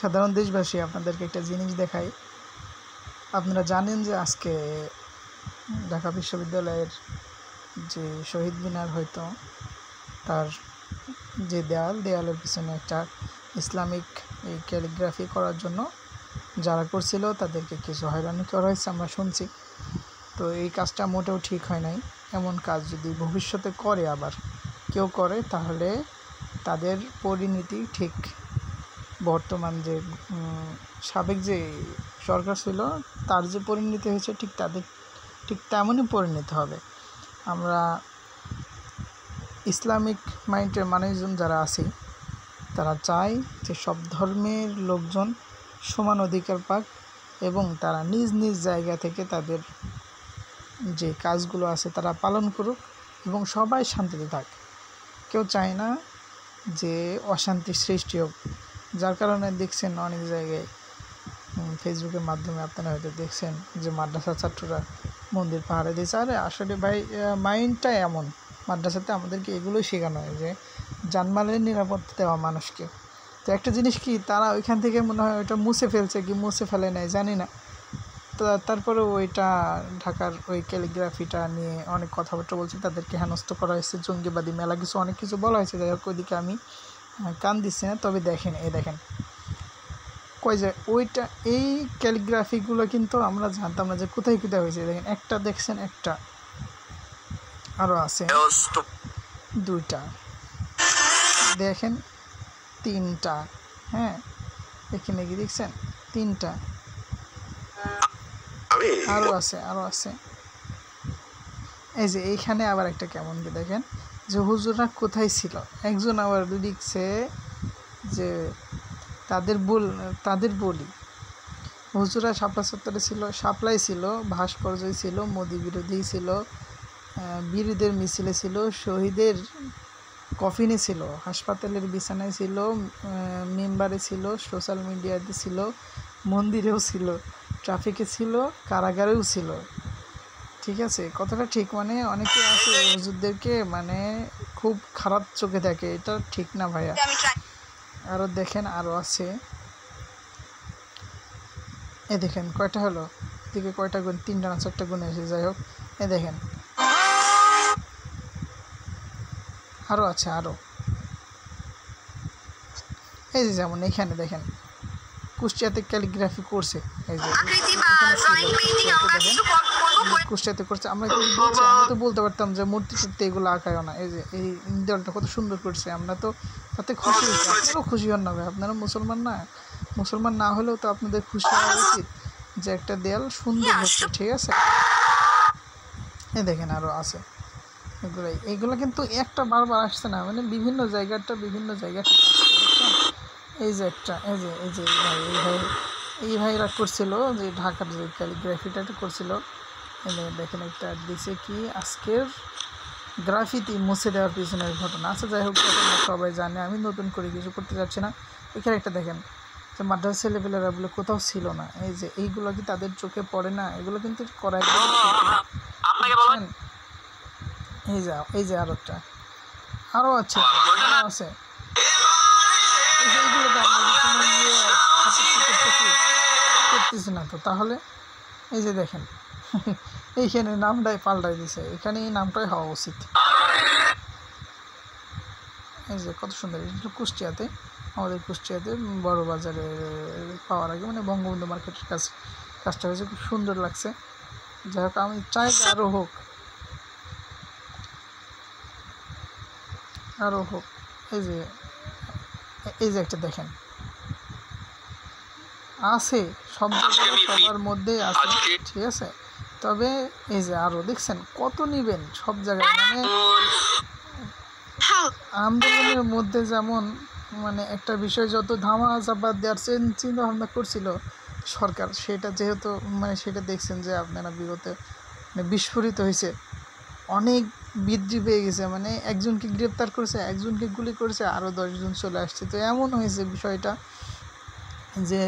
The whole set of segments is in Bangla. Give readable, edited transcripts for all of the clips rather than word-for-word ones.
সাধারণ দেশবাসী, আপনাদেরকে একটা জিনিস দেখাই। আপনারা জানেন যে আজকে ঢাকা বিশ্ববিদ্যালয়ের যে শহীদ মিনার, হয়তো তার যে দেয়ালের পিছনে একটা ইসলামিক এই ক্যালিগ্রাফি করার জন্য যারা করছিল তাদেরকে কিছু হয়রানি করা হয়েছে, আমরা শুনছি। তো এই কাজটা মোটেও ঠিক হয় নাই। এমন কাজ যদি ভবিষ্যতে করে আবার কেউ করে, তাহলে তাদের পরিণতি ঠিক বর্তমান যে সাবেক যে সরকার ছিল তার যে পরিণতি হয়েছে ঠিক তেমনই পরিণতি হবে। আমরা ইসলামিক মাইন্ডের মানুষজন যারা আছি তারা চায় যে সব ধর্মের লোকজন সমান অধিকার পাক এবং তারা নিজ নিজ জায়গা থেকে তাদের যে কাজগুলো আছে তারা পালন করুক এবং সবাই শান্তিতে থাক। কেউ চায় না যে অশান্তি সৃষ্টি হোক। যার কারণে দেখছেন অনেক জায়গায় ফেসবুকের মাধ্যমে আপনারা হয়তো দেখছেন যে মাদ্রাসার ছাত্ররা মন্দির পাহাড়ে দিয়েছে। আরে আসলে ভাই, মাইন্ডটা এমন, মাদ্রাসাতে আমাদেরকে এগুলোই শেখানো হয় যে জানমালের নিরাপত্তা দেওয়া মানুষকে। তো একটা জিনিস কি, তারা ওইখান থেকে মনে হয় ওইটা মুছে ফেলছে কি মুছে ফেলে নেয় জানি না। তো তারপরে ওইটা ঢাকার ওই ক্যালিগ্রাফিটা নিয়ে অনেক কথাবার্তা বলছে, তাদেরকে হেনস্থ করা হয়েছে, জঙ্গিবাদী মেলা কিছু অনেক কিছু বলা হয়েছে। যাই হোক, ওইদিকে আমি কান দিচ্ছি না। তবে দেখেন, দেখেন কই যায় ওইটা, এই ক্যালিগ্রাফিগুলো কিন্তু আমরা জানতাম না যে কোথায় কোথায় হয়েছে। দেখেন, একটা দেখছেন, একটা আরও আছে, দুইটা দেখেন, তিনটা, হ্যাঁ এখানে কি দেখছেন, তিনটা আরও আছে। এই যে এইখানে আবার একটা কেমন কি দেখেন যে হুজুররা কোথায় ছিল। একজন আবার লিখছে যে তাদের বলি হুজুরা শাপলা চত্বরে ছিল, শাপলাই ছিল, ভাস্কর্যই ছিল, মোদি বিরোধী ছিল, বীরদের মিছিলে ছিল, শহীদের কফিনে ছিল, হাসপাতালের বিছানায় ছিল, মেম্বারে ছিল, সোশ্যাল মিডিয়াতে ছিল, মন্দিরেও ছিল, ট্রাফিকে ছিল, কারাগারেও ছিল। ঠিক আছে, কথাটা ঠিক। মানে অনেকে আছে হুজুরদেরকে মানে খুব খারাপ চোখে দেখে, এটা ঠিক না ভাইয়া। আরও দেখেন, আরও আছে। দেখেন কয়টা হলো, এদিকে কয়টা গুণ, 3টা না 4টা গুণ এসে। যাই হোক, দেখেন আরও আছে, আরও এই যে যেমন এখানে দেখেন কুষ্টিয়াতে ক্যালিগ্রাফি করছে। এই যে কুষ্টিয়াতে করছে। আমরা তো বলতে পারতাম যে মূর্তি টুর্তি এগুলো আঁকায় না। এই যে এই দেওয়ালটা কত সুন্দর করছে, আমরা তো তাতে খুশি হয়েছি। আপনারাও খুশি হন না ভাই, আপনারা মুসলমান না হলেও তো আপনাদের খুশি হওয়া উচিত যে একটা দেয়াল সুন্দর হচ্ছে। ঠিক আছে, দেখেন আরও আছে। এগুলো কিন্তু একটা বারবার আসছে না, মানে বিভিন্ন জায়গাটা এই যে একটা এই ভাইরা করছিল যে ঢাকার যে ক্যালিগ্রাফিটা করছিল। দেখেন একটা দিছে কি, আজকের গ্রাফিতি মুছে দেওয়ার পিছনের ঘটনা। আচ্ছা যাই হোক, সবাই জানে, আমি নতুন করে কিছু করতে যাচ্ছি না। এখানে একটা দেখেন যে মাদ্রাসা ছেলেপেলেরা বলে কোথাও ছিল না। এই যে এইগুলো কি তাদের চোখে পড়ে না? এগুলো কিন্তু করা বুঝছেন। এই যে আরও একটা, আরও আছে। এইগুলো তো করতেছি না তো, তাহলে এই যে দেখেন এইখানে নামটাই পাল্টাই দিছে, এখানে এই নামটাই হওয়া উচিত। এই যে কত সুন্দর, এটা কুষ্টিয়াতে, আমাদের কুষ্টিয়াতে বড় বাজারে পাওয়ার আগে, মানে বঙ্গবন্ধু মার্কেটের কাজটা হয়েছে, খুব সুন্দর লাগছে। যাই হোক, আমি চাই আরও হোক। এই যে একটা দেখেন আছে, সব সবার মধ্যে আছে। ঠিক আছে, তবে এই যে আরও দেখছেন কত নিবেন সব জায়গায়। মানে আন্দোলনের মধ্যে যেমন মানে একটা বিষয় যত ধামা চাপা দেওয়ার চিন্তা ভাবনা করছিল সরকার, সেটা যেহেতু মানে সেটা দেখছেন যে আপনারা বিগত মানে বিস্ফোরিত হয়েছে, অনেক বৃদ্ধি পেয়ে গেছে। মানে একজনকে গ্রেপ্তার করেছে, একজনকে গুলি করেছে, আরও 10 জন চলে আসছে। তো এমন হয়েছে বিষয়টা যে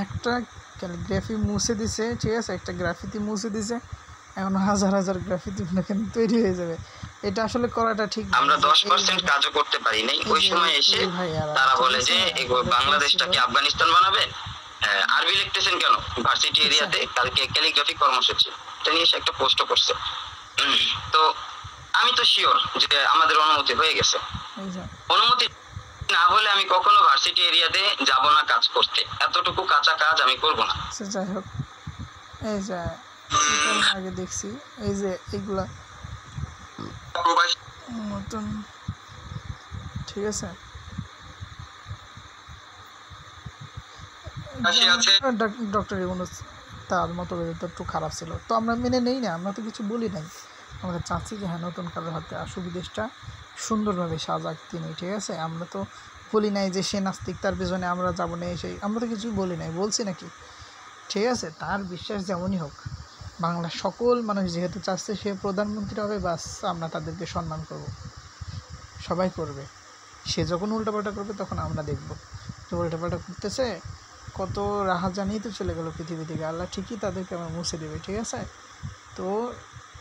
একটা ক্যালিগ্রাফি মুছে দিছে। ঠিক আছে, একটা গ্রাফিতি মুছে দিছে, এখন হাজার হাজার গ্রাফিতি কিন্তু তৈরি হয়ে যাবে। এটা আসলে করাটা ঠিক না। আমরা 10% কাজও করতে পারি নাই। ওই সময় এসে তারা বলে যে বাংলাদেশটাকে আফগানিস্তান বানাবে। আরবি লিখতেছেন কেন ভার্সিটি এরিয়াতে? কালকে ক্যালিগ্রাফি কর্মসূচি, এটা নিয়ে এসে একটা পোস্ট করছে। তো আমি তো শিওর যে আমাদের অনুমতি হয়ে গেছে। অনুমতি না হলে আমি কখনো ভার্সিটি এরিয়াতে যাব না কাজ করতে। এতটুকু কাঁচা কাজ আমি করব না। যাই হোক, এই যে আগে দেখছি এই যে এইগুলা নতুন, ঠিক আছে। ডক্টর ইউনূস তার মতো তো একটু খারাপ ছিল, তো আমরা মেনে নেই না, আমরা তো কিছু বলি নাই। আমরা চাচ্ছি যে হ্যাঁ নতুন কারোর হাতে আসুক, দেশটা সুন্দরভাবে সাজাক তিনি, ঠিক আছে। আমরা তো বলি নাই যে সে নাস্তিক, তার পেছনে আমরা যাবো না, সেই আমরা তো কিছুই বলি নাই, বলছি নাকি? ঠিক আছে, তার বিশ্বাস যেমনই হোক, বাংলার সকল মানুষ যেহেতু চাচ্ছে সে প্রধানমন্ত্রী হবে, বাস আমরা তাদেরকে সম্মান করব, সবাই করবে। সে যখন উল্টাপাল্টা করবে তখন আমরা দেখব যে উল্টাপাল্টা করতেছে, কত রাহা জানিয়ে তো চলে গেল পৃথিবী থেকে, আল্লাহ ঠিকই তাদেরকে আমার মুছে দেবে, ঠিক আছে। তো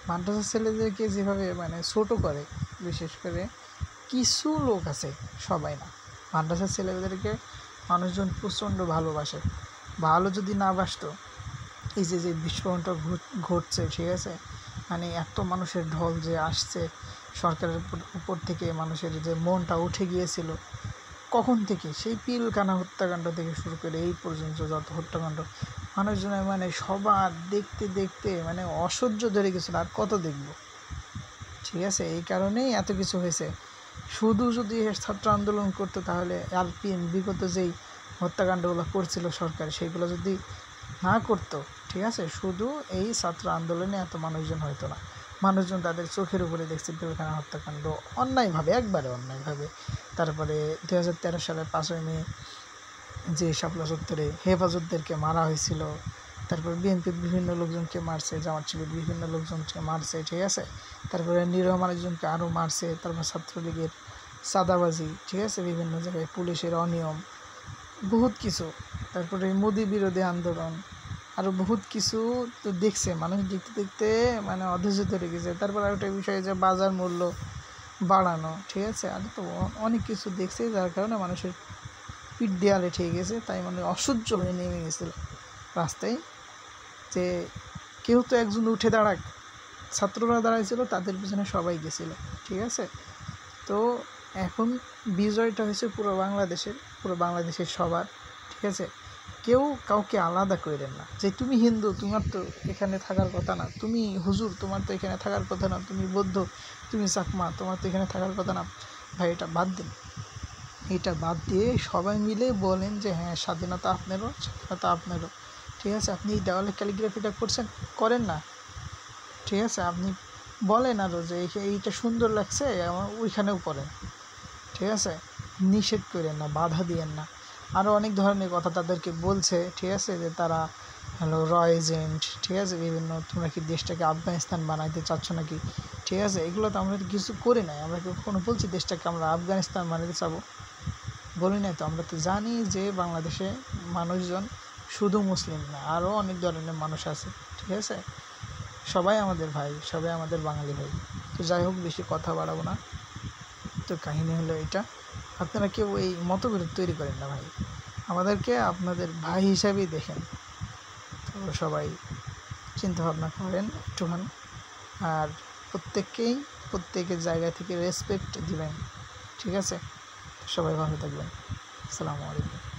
মাদ্রাসার ছেলেদেরকে যেভাবে মানে ছোটো করে, বিশেষ করে কিছু লোক আছে, সবাই না, মাদ্রাসার ছেলেদেরকে মানুষজন প্রচণ্ড ভালোবাসে। ভালো যদি না বাসতো, এই যে যে বিস্ফোরণটা ঘটছে, ঠিক আছে, মানে এত মানুষের ঢল যে আসছে সরকারের উপর থেকে, মানুষের যে মনটা উঠে গিয়েছিল কখন থেকে, সেই পিলখানা হত্যাকাণ্ড থেকে শুরু করে এই পর্যন্ত যত হত্যাকাণ্ড, মানুষজনের মানে সবার দেখতে দেখতে মানে অসহ্য ধরে গেছিলো, আর কত দেখব, ঠিক আছে। এই কারণেই এত কিছু হয়েছে। শুধু যদি ছাত্র আন্দোলন করতো তাহলে আরপিএম বিগত যেই হত্যাকাণ্ডগুলো করছিল সরকার, সেইগুলো যদি না করতো, ঠিক আছে, শুধু এই ছাত্র আন্দোলনে এত মানুষজন হয়তো না। মানুষজন তাদের চোখের উপরে দেখছে পিলখানা হত্যাকাণ্ড অন্যায়ভাবে, একবারে অন্যায়ভাবে। তারপরে 2013 সালের 5ই মে যে শাপলা চত্বরে হেফাজতদেরকে মারা হয়েছিল, তারপর বিএনপির বিভিন্ন লোকজনকে মারছে, জামাত শিবির বিভিন্ন লোকজনকে মারছে, ঠিক আছে। তারপরে নিরীহ মানুষজনকে আরও মারছে। তারপর ছাত্রলীগের চাঁদাবাজি, ঠিক আছে, বিভিন্ন জায়গায় পুলিশের অনিয়ম, বহুত কিছু। তারপরে মোদি বিরোধী আন্দোলন, আরও বহুত কিছু তো দেখছে মানুষ, দেখতে দেখতে মানে অধৈর্য ধরে গেছে। তারপর আরেকটা বিষয় যে বাজার মূল্য বাড়ানো, ঠিক আছে, আর তো অনেক কিছু দেখছে, যার কারণে মানুষের পিঠ দেয়ালে ঠেকে গেছে, তাই মানে অসহ্য হয়ে নেমে গেছিলো রাস্তায়, যে কেউ তো একজন উঠে দাঁড়াক, ছাত্ররা দাঁড়াইছিল, তাদের পিছনে সবাই গেছিলো, ঠিক আছে। তো এখন বিজয়টা হয়েছে পুরো বাংলাদেশের সবার, ঠিক আছে। কেউ কাউকে আলাদা করেন না, যে তুমি হিন্দু তোমার তো এখানে থাকার কথা না, তুমি হুজুর তোমার তো এখানে থাকার কথা না, তুমি বৌদ্ধ, তুমি চাকমা, তোমার তো এখানে থাকার কথা না। ভাই এটা বাদ দিন, এটা বাদ দিয়ে সবাই মিলে বলেন যে হ্যাঁ স্বাধীনতা আপনারও, ঠিক আছে। আপনি এই দেওয়ালে ক্যালিগ্রাফিটা করেন না, ঠিক আছে, আপনি বলেন আরও যে এইটা সুন্দর লাগছে, আমার ওইখানেও করেন, ঠিক আছে। নিষেধ করেন না, বাধা দিয়েন না। আরও অনেক ধরনের কথা তাদেরকে বলছে, ঠিক আছে, যে তারা র এজেন্ট, ঠিক আছে, বিভিন্ন, তোমরা কি দেশটাকে আফগানিস্তান বানাইতে চাচ্ছ নাকি, ঠিক আছে। এগুলো তো আমরা কিছু করি নাই, আমরা কখনো বলছি দেশটাকে আমরা আফগানিস্তান বানাইতে চাবো? বলি নাই তো। আমরা তো জানি যে বাংলাদেশে মানুষজন শুধু মুসলিম না, আরও অনেক ধরনের মানুষ আছে, ঠিক আছে। সবাই আমাদের ভাই, সবাই আমাদের বাঙালি ভাই। তো যাই হোক, বেশি কথা বাড়াবো না। তো কাহিনী হলো এটা, আপনারা কেউ এই মতবিরোধ তৈরি করেন না ভাই, আমাদেরকে আপনাদের ভাই হিসাবেই দেখেন। তো সবাই চিন্তাভাবনা করেন একটুখানি, আর প্রত্যেকের জায়গা থেকে রেসপেক্ট দিবেন, ঠিক আছে। সবাই ভালো থাকবেন। আসসালামু আলাইকুম।